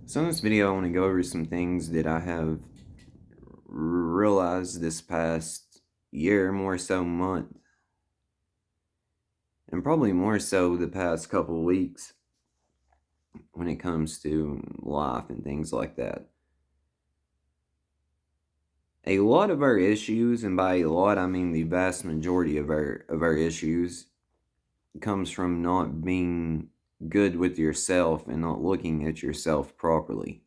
So in this video, I want to go over some things that I have realized this past year, more so month, and probably more so the past couple weeks when it comes to life and things like that. A lot of our issues, and by a lot I mean the vast majority of our issues, comes from not being good with yourself and not looking at yourself properly.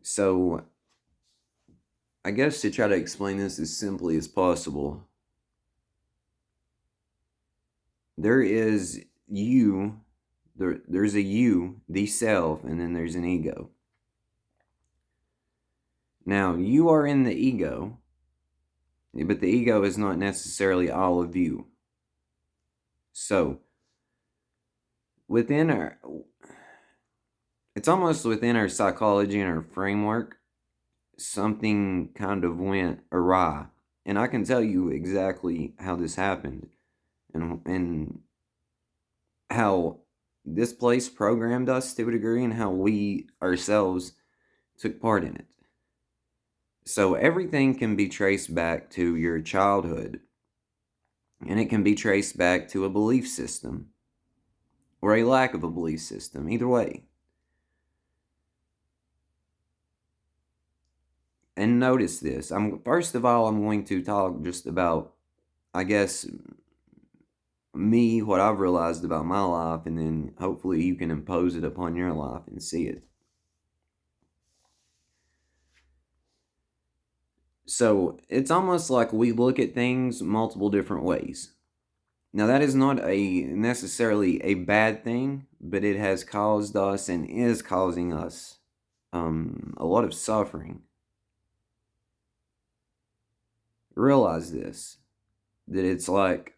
So I guess to try to explain this as simply as possible, there is you, there's a you, the self, and then there's an ego. Now, you are in the ego, but the ego is not necessarily all of you. So, within our, it's almost within our psychology and our framework, something kind of went awry. And I can tell you exactly how this happened and how this place programmed us to a degree and how we ourselves took part in it. So everything can be traced back to your childhood, and it can be traced back to a belief system or a lack of a belief system, either way. And notice this. First of all, I'm going to talk just about, I guess, me, what I've realized about my life, and then hopefully you can impose it upon your life and see it. So it's almost like we look at things multiple different ways. Now that is not necessarily a bad thing, but it has caused us and is causing us a lot of suffering. Realize this, that it's like,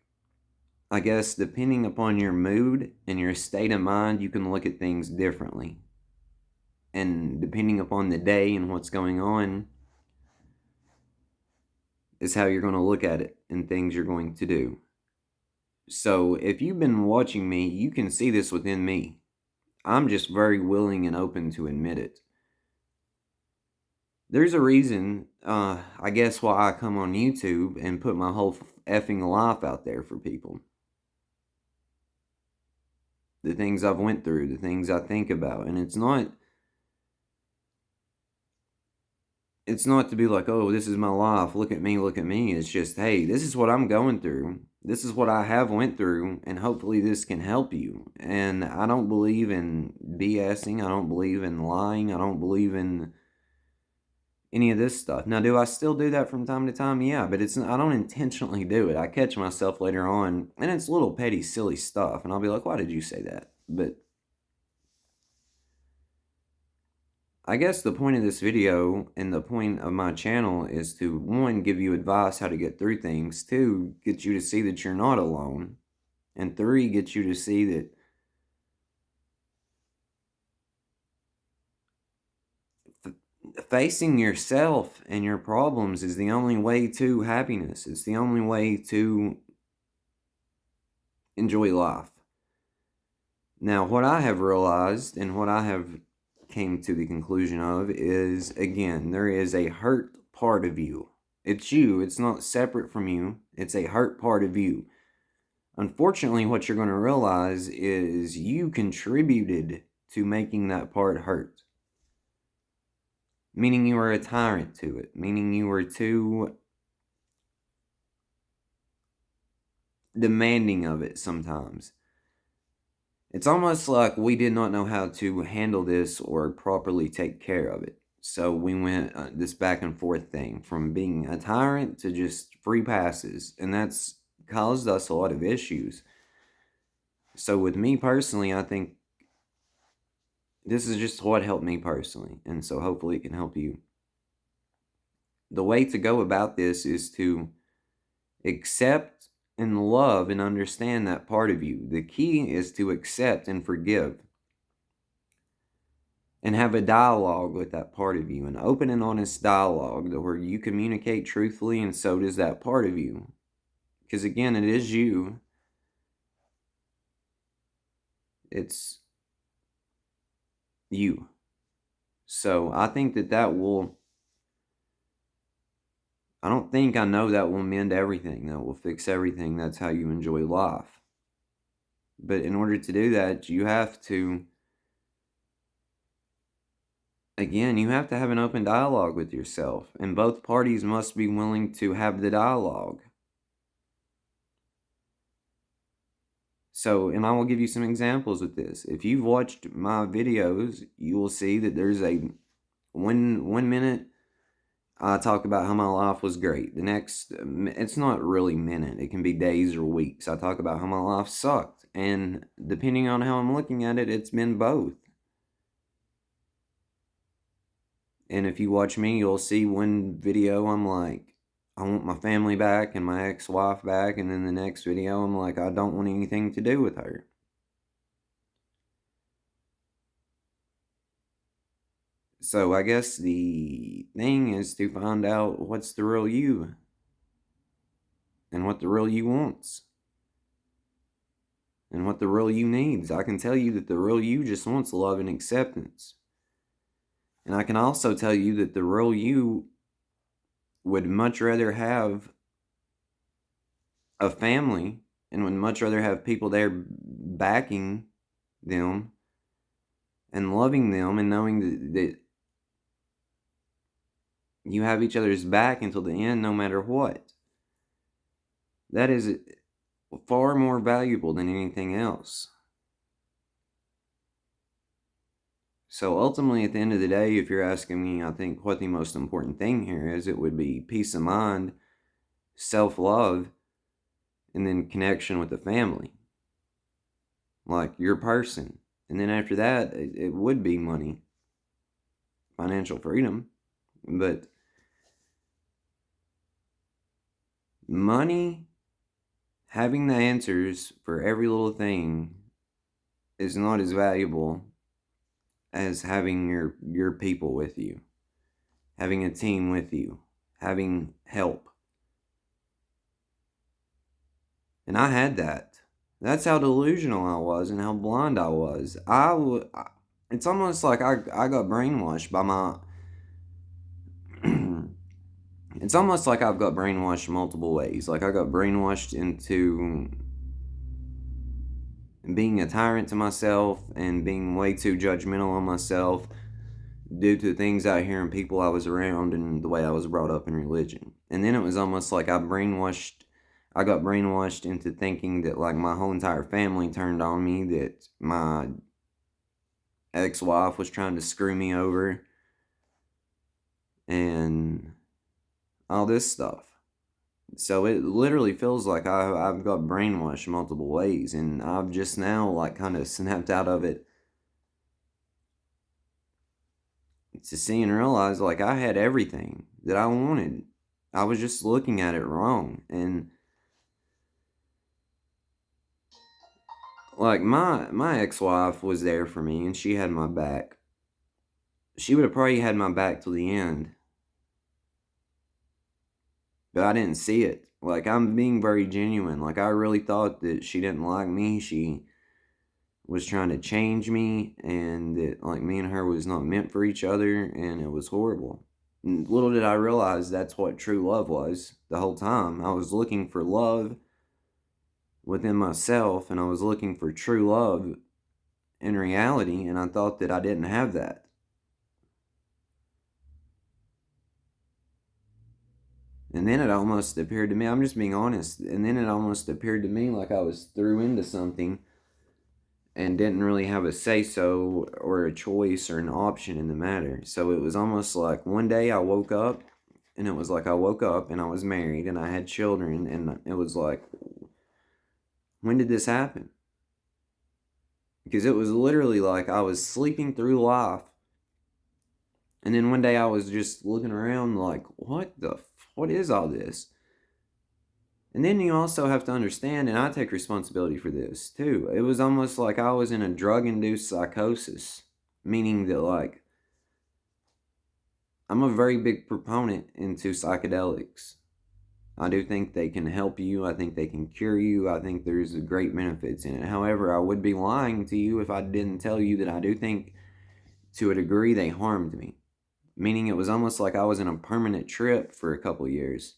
I guess, depending upon your mood and your state of mind, you can look at things differently. And depending upon the day and what's going on, is how you're going to look at it and things you're going to do. So if you've been watching me, you can see this within me. I'm just very willing and open to admit it. There's a reason, I guess, why I come on YouTube and put my whole effing life out there for people. The things I've went through, the things I think about, and it's not to be like, oh, this is my life, look at me, look at me. It's just, hey, this is what I'm going through. This is what I have went through, and hopefully this can help you. And I don't believe in BSing. I don't believe in lying. I don't believe in any of this stuff. Now, do I still do that from time to time? Yeah, but I don't intentionally do it. I catch myself later on, and it's little petty, silly stuff, and I'll be like, why did you say that? But I guess the point of this video and the point of my channel is to, one, give you advice how to get through things, two, get you to see that you're not alone, and three, get you to see that facing yourself and your problems is the only way to happiness. It's the only way to enjoy life. Now, what I have realized and what I have came to the conclusion of is, again, there is a hurt part of you. It's you. It's not separate from you. It's a hurt part of you. Unfortunately, what you're going to realize is you contributed to making that part hurt. Meaning you were a tyrant to it. Meaning you were too demanding of it sometimes. It's almost like we did not know how to handle this or properly take care of it. So we went this back and forth thing from being a tyrant to just free passes. And that's caused us a lot of issues. So with me personally, I think this is just what helped me personally. And so hopefully it can help you. The way to go about this is to accept and love and understand that part of you. The key is to accept and forgive. And have a dialogue with that part of you, an open and honest dialogue where you communicate truthfully, and so does that part of you. Because again, it is you. It's you. So I think that will, I don't think I know that will mend everything, that will fix everything. That's how you enjoy life. But in order to do that, you have to, again, you have to have an open dialogue with yourself, and both parties must be willing to have the dialogue. So, and I will give you some examples with this. If you've watched my videos, you will see that there's a one minute I talk about how my life was great. The next, it's not really minute. It can be days or weeks. I talk about how my life sucked. And depending on how I'm looking at it, it's been both. And if you watch me, you'll see one video I'm like, I want my family back and my ex-wife back. And then the next video, I'm like, I don't want anything to do with her. So I guess the thing is to find out what's the real you and what the real you wants and what the real you needs. I can tell you that the real you just wants love and acceptance. And I can also tell you that the real you would much rather have a family and would much rather have people there backing them and loving them and knowing that you have each other's back until the end, no matter what. That is far more valuable than anything else. So ultimately, at the end of the day, if you're asking me, I think what the most important thing here is, it would be peace of mind, self-love, and then connection with the family. Like your person. And then after that, it would be money, financial freedom. But money, having the answers for every little thing, is not as valuable as having your people with you, having a team with you, having help. And I had that. That's how delusional I was and how blind I was. It's almost like I got brainwashed by my it's almost like I've got brainwashed multiple ways. Like I got brainwashed into being a tyrant to myself and being way too judgmental on myself due to things out here and people I was around and the way I was brought up in religion. And then it was almost like I got brainwashed into thinking that like my whole entire family turned on me, that my ex-wife was trying to screw me over and all this stuff. So it literally feels like I've got brainwashed multiple ways, and I've just now like kind of snapped out of it to see and realize like I had everything that I wanted. I was just looking at it wrong. And like my ex-wife was there for me and she had my back. She would have probably had my back till the end. But I didn't see it. Like, I'm being very genuine. Like, I really thought that she didn't like me. She was trying to change me, and that, like, me and her was not meant for each other, and it was horrible. And little did I realize that's what true love was the whole time. I was looking for love within myself, and I was looking for true love in reality, and I thought that I didn't have that. And then it almost appeared to me, I'm just being honest, and then it almost appeared to me like I was threw into something and didn't really have a say-so or a choice or an option in the matter. So it was almost like one day I woke up, and it was like I woke up and I was married and I had children, and it was like, when did this happen? Because it was literally like I was sleeping through life, and then one day I was just looking around like, what is all this? And then you also have to understand, and I take responsibility for this too, it was almost like I was in a drug-induced psychosis, meaning that like, I'm a very big proponent into psychedelics. I do think they can help you. I think they can cure you. I think there's great benefits in it. However, I would be lying to you if I didn't tell you that I do think to a degree, they harmed me. Meaning it was almost like I was in a permanent trip for a couple years.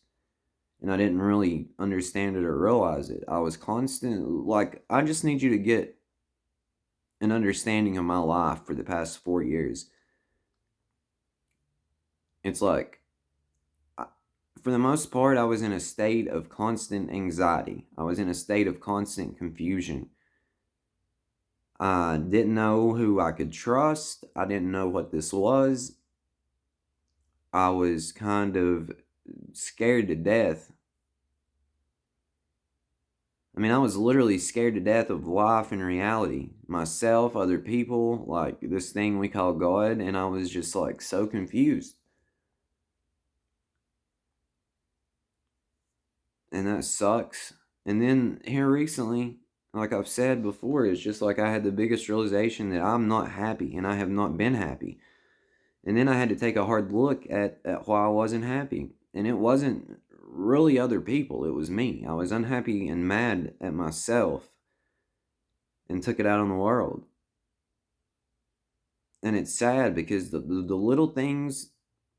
And I didn't really understand it or realize it. I was constant, like, I just need you to get an understanding of my life for the past 4 years. It's like, for the most part, I was in a state of constant anxiety. I was in a state of constant confusion. I didn't know who I could trust. I didn't know what this was. I was kind of scared to death. I mean, I was literally scared to death of life and reality. Myself, other people, like this thing we call God, and I was just like so confused. And that sucks. And then here recently, like I've said before, it's just like I had the biggest realization that I'm not happy and I have not been happy. And then I had to take a hard look at why I wasn't happy. And it wasn't really other people, it was me. I was unhappy and mad at myself and took it out on the world. And it's sad because the little things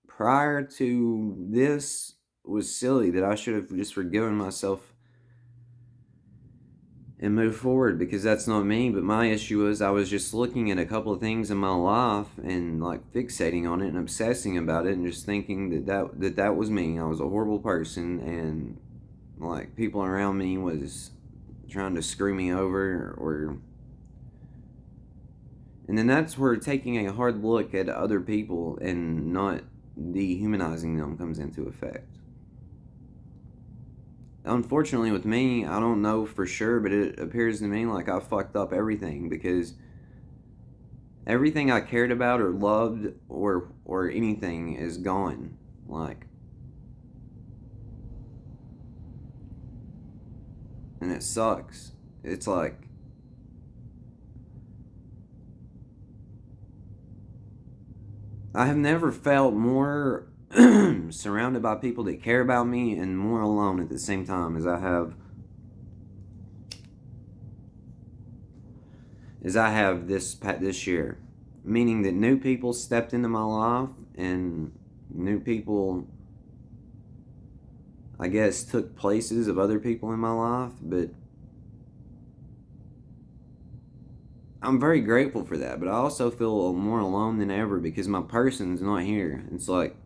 prior to this was silly that I should have just forgiven myself and move forward, because that's not me. But my issue was I was just looking at a couple of things in my life and like fixating on it and obsessing about it and just thinking that was me. I was a horrible person, and like people around me was trying to screw me over, or and then that's where taking a hard look at other people and not dehumanizing them comes into effect. Unfortunately, with me, I don't know for sure, but it appears to me like I fucked up everything, because everything I cared about or loved or anything is gone. Like, and it sucks. It's like I have never felt more surrounded by people that care about me and more alone at the same time as I have this year. Meaning that new people stepped into my life, and new people, I guess, took places of other people in my life, but I'm very grateful for that. But I also feel more alone than ever because my person's not here. It's like,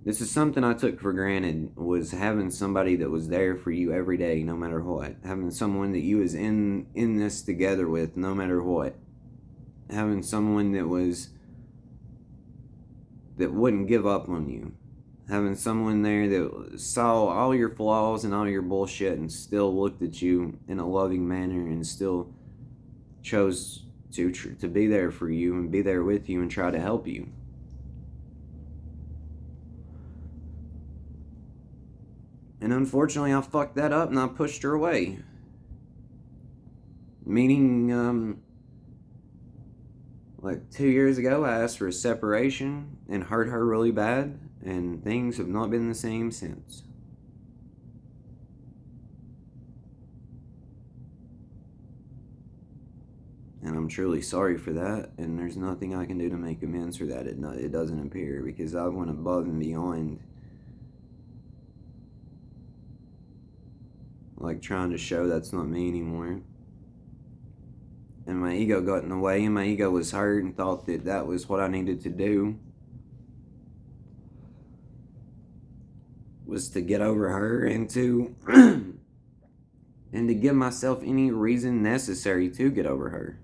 this is something I took for granted, was having somebody that was there for you every day, no matter what. Having someone that you was in this together with, no matter what. Having someone that wouldn't give up on you. Having someone there that saw all your flaws and all your bullshit and still looked at you in a loving manner and still chose to be there for you and be there with you and try to help you. And unfortunately, I fucked that up and I pushed her away. Meaning, like 2 years ago, I asked for a separation and hurt her really bad, and things have not been the same since. And I'm truly sorry for that, and there's nothing I can do to make amends for that. It doesn't appear, because I went above and beyond, like trying to show that's not me anymore. And my ego got in the way, and my ego was hurt and thought that was what I needed to do, was to get over her and to and to give myself any reason necessary to get over her.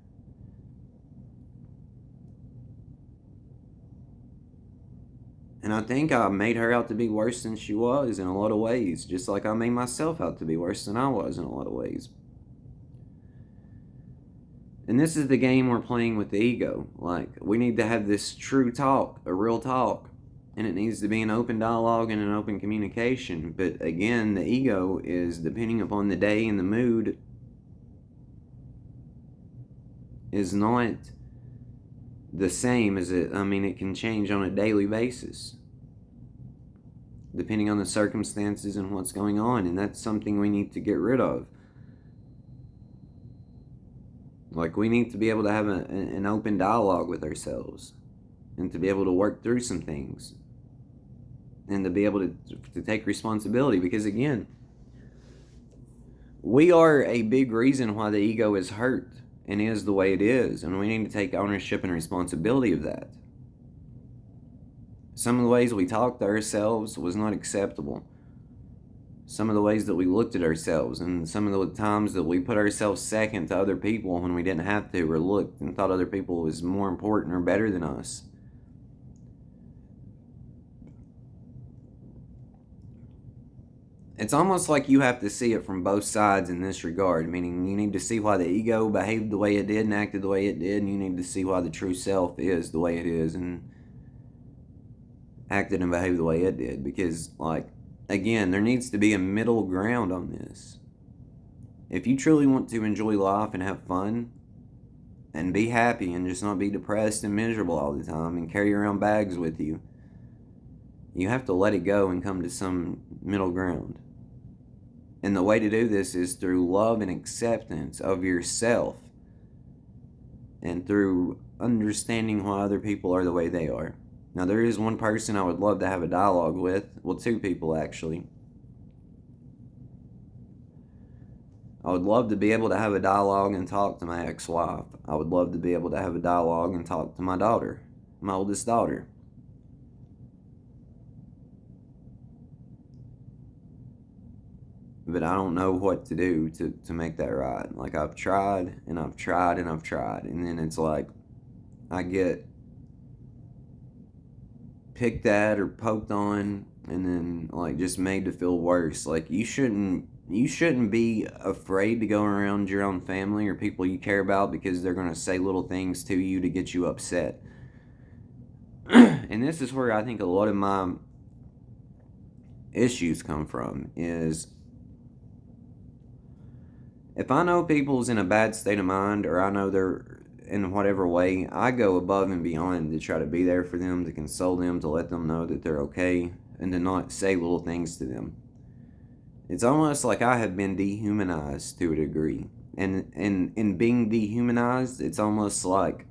And I think I made her out to be worse than she was in a lot of ways, just like I made myself out to be worse than I was in a lot of ways. And this is the game we're playing with the ego. Like, we need to have this true talk, a real talk, and it needs to be an open dialogue and an open communication. But again, the ego is, depending upon the day and the mood, is not the same as it. I mean, it can change on a daily basis depending on the circumstances and what's going on, and that's something we need to get rid of. Like, we need to be able to have an open dialogue with ourselves and to be able to work through some things and to be able to take responsibility. Because, again, we are a big reason why the ego is hurt and is the way it is. And we need to take ownership and responsibility of that. Some of the ways we talked to ourselves was not acceptable. Some of the ways that we looked at ourselves and some of the times that we put ourselves second to other people when we didn't have to, or looked and thought other people was more important or better than us. It's almost like you have to see it from both sides in this regard, meaning you need to see why the ego behaved the way it did and acted the way it did, and you need to see why the true self is the way it is and acted and behaved the way it did. Because, like, again, there needs to be a middle ground on this. If you truly want to enjoy life and have fun and be happy and just not be depressed and miserable all the time and carry around bags with you, you have to let it go and come to some middle ground. And the way to do this is through love and acceptance of yourself and through understanding why other people are the way they are. Now, there is one person I would love to have a dialogue with. Well, two people, actually. I would love to be able to have a dialogue and talk to my ex-wife. I would love to be able to have a dialogue and talk to my daughter, my oldest daughter. But I don't know what to do to make that right. Like, I've tried and I've tried and I've tried. And then it's like I get picked at or poked on and then, like, just made to feel worse. Like, you shouldn't be afraid to go around your own family or people you care about because they're going to say little things to you to get you upset. And this is where I think a lot of my issues come from, is if I know people's in a bad state of mind, or I know they're in whatever way, I go above and beyond to try to be there for them, to console them, to let them know that they're okay, and to not say little things to them. It's almost like I have been dehumanized to a degree. And in being dehumanized, it's almost like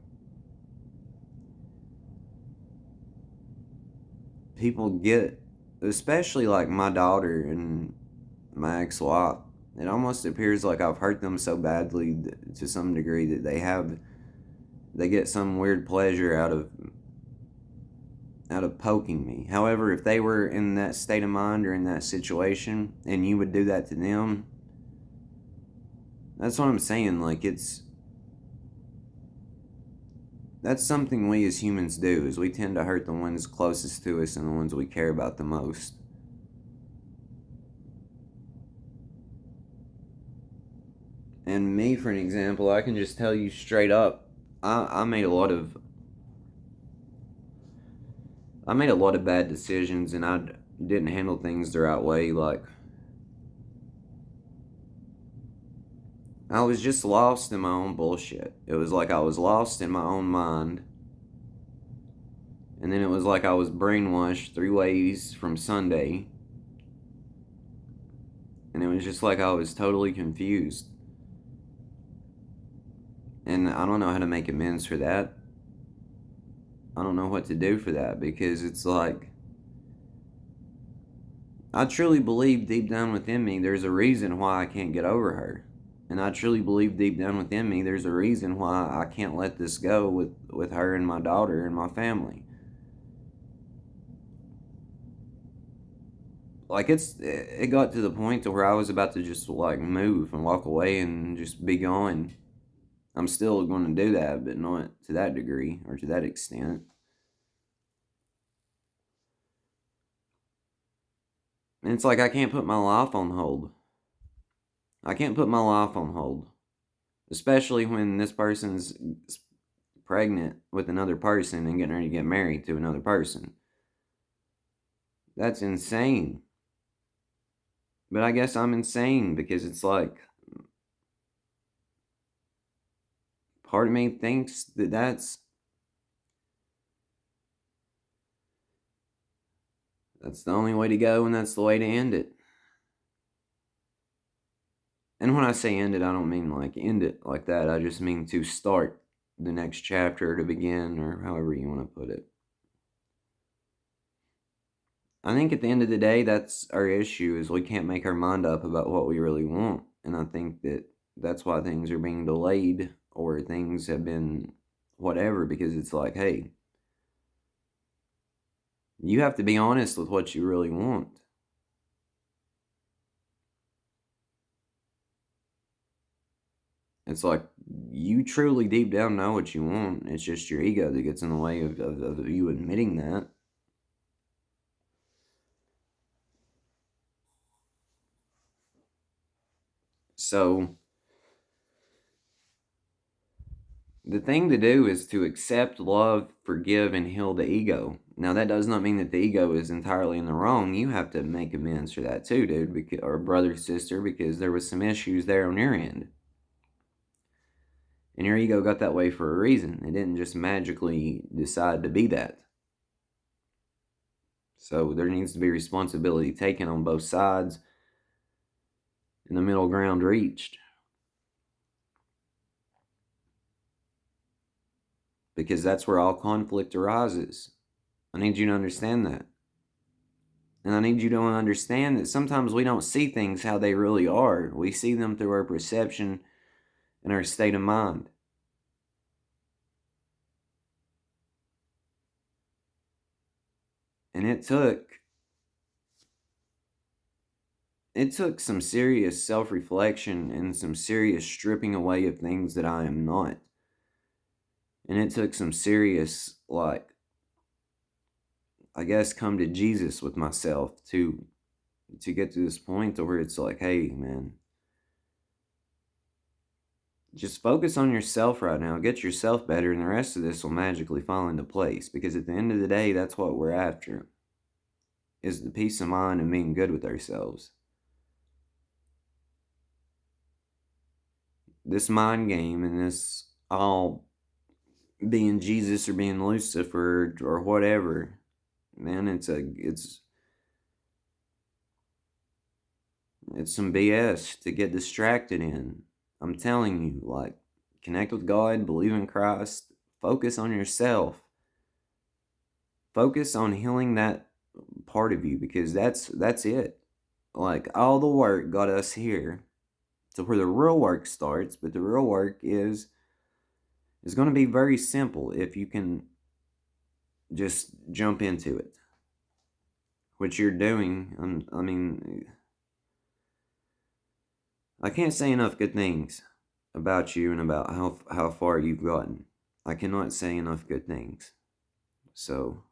people get, especially like my daughter and my ex-wife, it almost appears like I've hurt them so badly to some degree that they get some weird pleasure out of poking me. However, if they were in that state of mind or in that situation and you would do that to them, that's what I'm saying. Like, that's something we as humans do, is we tend to hurt the ones closest to us and the ones we care about the most. And me, for an example, I can just tell you straight up, I made a lot of bad decisions, and I didn't handle things the right way. Like, I was just lost in my own bullshit. It was like I was lost in my own mind. And then it was like I was brainwashed 3 ways from Sunday. And it was just like I was totally confused. And I don't know how to make amends for that. I don't know what to do for that, because it's like, I truly believe deep down within me there's a reason why I can't get over her. And I truly believe deep down within me there's a reason why I can't let this go with her and my daughter and my family. Like, it got to the point to where I was about to just, like, move and walk away and just be gone. I'm still going to do that, but not to that degree or to that extent. And it's like I can't put my life on hold. I can't put my life on hold. Especially when this person's pregnant with another person and getting ready to get married to another person. That's insane. But I guess I'm insane because it's like, part of me thinks that that's the only way to go and that's the way to end it. And when I say end it, I don't mean like end it like that. I just mean to start the next chapter, to begin, or however you want to put it. I think at the end of the day, that's our issue, is we can't make our mind up about what we really want. And I think that that's why things are being delayed, or things have been whatever, because it's like, hey, you have to be honest with what you really want. It's like you truly deep down know what you want. It's just your ego that gets in the way of you admitting that. So the thing to do is to accept, love, forgive, and heal the ego. Now, that does not mean that the ego is entirely in the wrong. You have to make amends for that too, dude, because, or brother, sister, because there was some issues there on your end. And your ego got that way for a reason. It didn't just magically decide to be that. So there needs to be responsibility taken on both sides and the middle ground reached. Because that's where all conflict arises. I need you to understand that. And I need you to understand that sometimes we don't see things how they really are. We see them through our perception and our state of mind. And it took some serious self-reflection and some serious stripping away of things that I am not. And it took some serious, like, I guess, come to Jesus with myself to get to this point where it's like, hey, man, just focus on yourself right now. Get yourself better, and the rest of this will magically fall into place. Because at the end of the day, that's what we're after, is the peace of mind and being good with ourselves. This mind game and this all being Jesus or being Lucifer or whatever, man, it's some BS to get distracted in. I'm telling you, like, connect with God, believe in Christ, focus on yourself. Focus on healing that part of you, because that's it. Like, all the work got us here to where the real work starts, but the real work is going to be very simple if you can just jump into it. Which you're doing. I mean, I can't say enough good things about you and about how far you've gotten. I cannot say enough good things. So,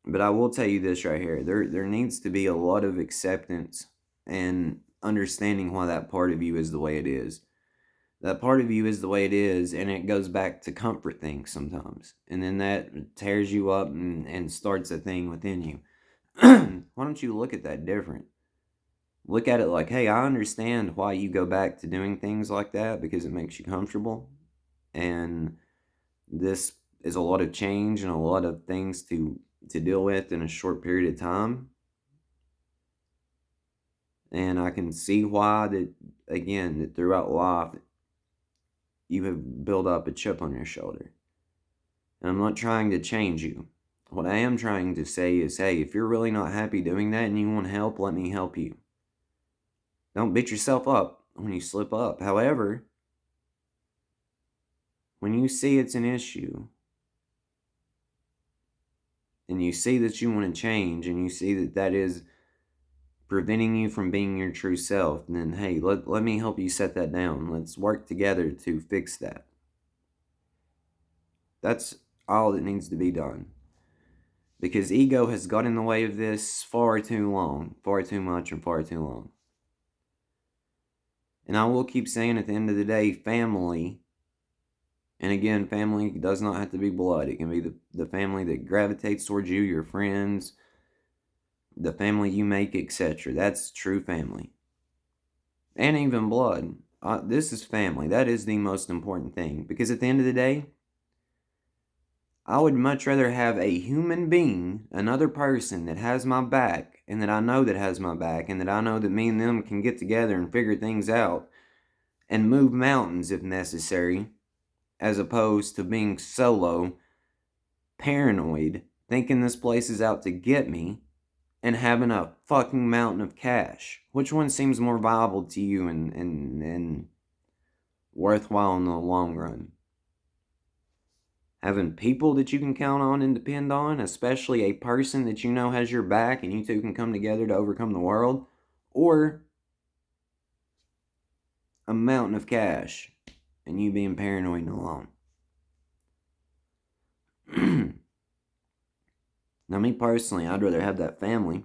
but I will tell you this right here. There needs to be a lot of acceptance and understanding why that part of you is the way it is. That part of you is the way it is, and it goes back to comfort things sometimes. And then that tears you up and starts a thing within you. Why don't you look at that different? Look at it like, hey, I understand why you go back to doing things like that, because it makes you comfortable. And this is a lot of change and a lot of things to deal with in a short period of time. And I can see why that, again, that throughout life you have built up a chip on your shoulder. And I'm not trying to change you. What I am trying to say is, hey, if you're really not happy doing that and you want help, let me help you. Don't beat yourself up when you slip up. However, when you see it's an issue, and you see that you want to change, and you see that that is preventing you from being your true self, then hey, let me help you set that down. Let's work together to fix that. That's all that needs to be done. Because ego has got in the way of this far too long, far too much, and far too long. And I will keep saying, at the end of the day, family, and again, family does not have to be blood. It can be the family that gravitates towards you, your friends, the family you make, etc. That's true family. And even blood. This is family. That is the most important thing. Because at the end of the day, I would much rather have a human being, another person that has my back, and that I know that has my back, and that I know that me and them can get together and figure things out and move mountains if necessary, as opposed to being solo, paranoid, thinking this place is out to get me, and having a fucking mountain of cash. Which one seems more viable to you and worthwhile in the long run? Having people that you can count on and depend on, especially a person that you know has your back and you two can come together to overcome the world, or a mountain of cash and you being paranoid and alone. Now, me personally, I'd rather have that family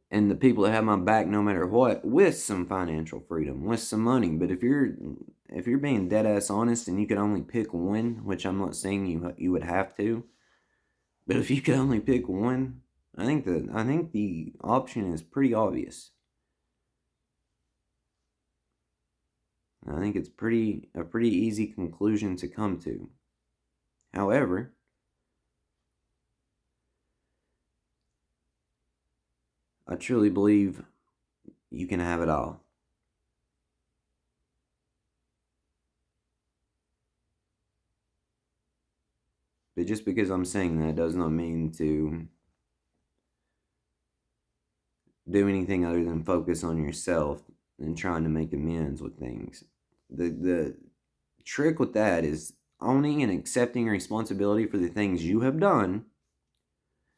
and the people that have my back no matter what, with some financial freedom, with some money. But if you're being dead ass honest and you could only pick one, which I'm not saying you would have to, but if you could only pick one, I think the option is pretty obvious. I think it's a pretty easy conclusion to come to. However, I truly believe you can have it all. But just because I'm saying that does not mean to do anything other than focus on yourself and trying to make amends with things. The trick with that is owning and accepting responsibility for the things you have done,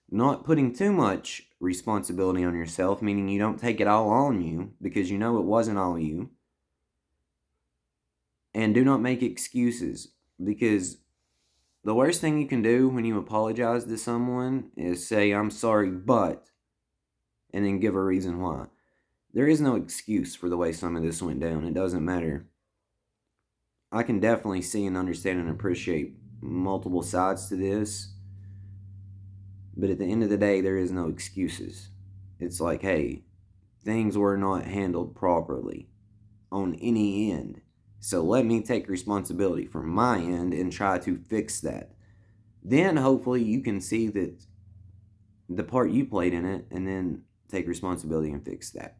not putting too much responsibility on yourself, meaning you don't take it all on you because you know it wasn't all you. And do not make excuses, because the worst thing you can do when you apologize to someone is say, "I'm sorry, but," and then give a reason why. There is no excuse for the way some of this went down. It doesn't matter. I can definitely see and understand and appreciate multiple sides to this. But at the end of the day, there is no excuses. It's like, hey, things were not handled properly on any end. So let me take responsibility from my end and try to fix that. Then hopefully you can see that the part you played in it and then take responsibility and fix that.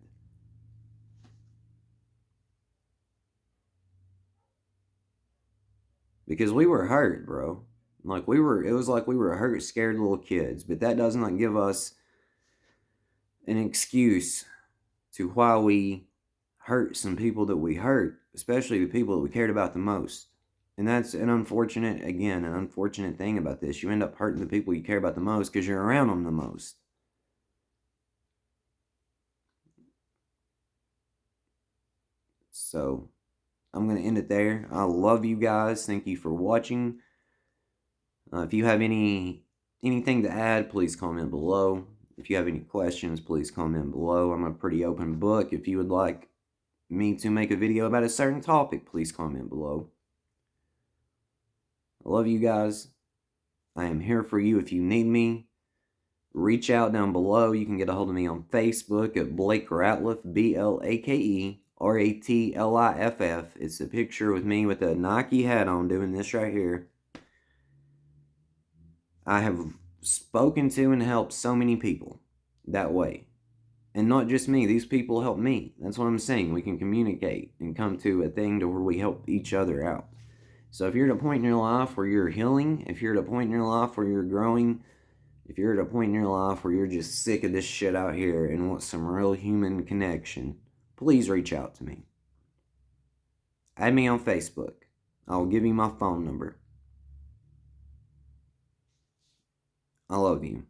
Because we were hurt, bro. It was like we were hurt, scared little kids. But that does not give us an excuse to why we hurt some people that we hurt, especially the people that we cared about the most. And that's an unfortunate thing about this. You end up hurting the people you care about the most because you're around them the most. So I'm going to end it there. I love you guys. Thank you for watching. If you have anything to add, please comment below. If you have any questions, please comment below. I'm a pretty open book. If you would like me to make a video about a certain topic, please comment below. I love you guys. I am here for you if you need me. Reach out down below. You can get a hold of me on Facebook at Blake Ratliff, BlakeRatliff. It's a picture with me with a Nike hat on doing this right here. I have spoken to and helped so many people that way. And not just me, these people help me. That's what I'm saying. We can communicate and come to a thing to where we help each other out. So if you're at a point in your life where you're healing, if you're at a point in your life where you're growing, if you're at a point in your life where you're just sick of this shit out here and want some real human connection, please reach out to me. Add me on Facebook. I'll give you my phone number. I love you.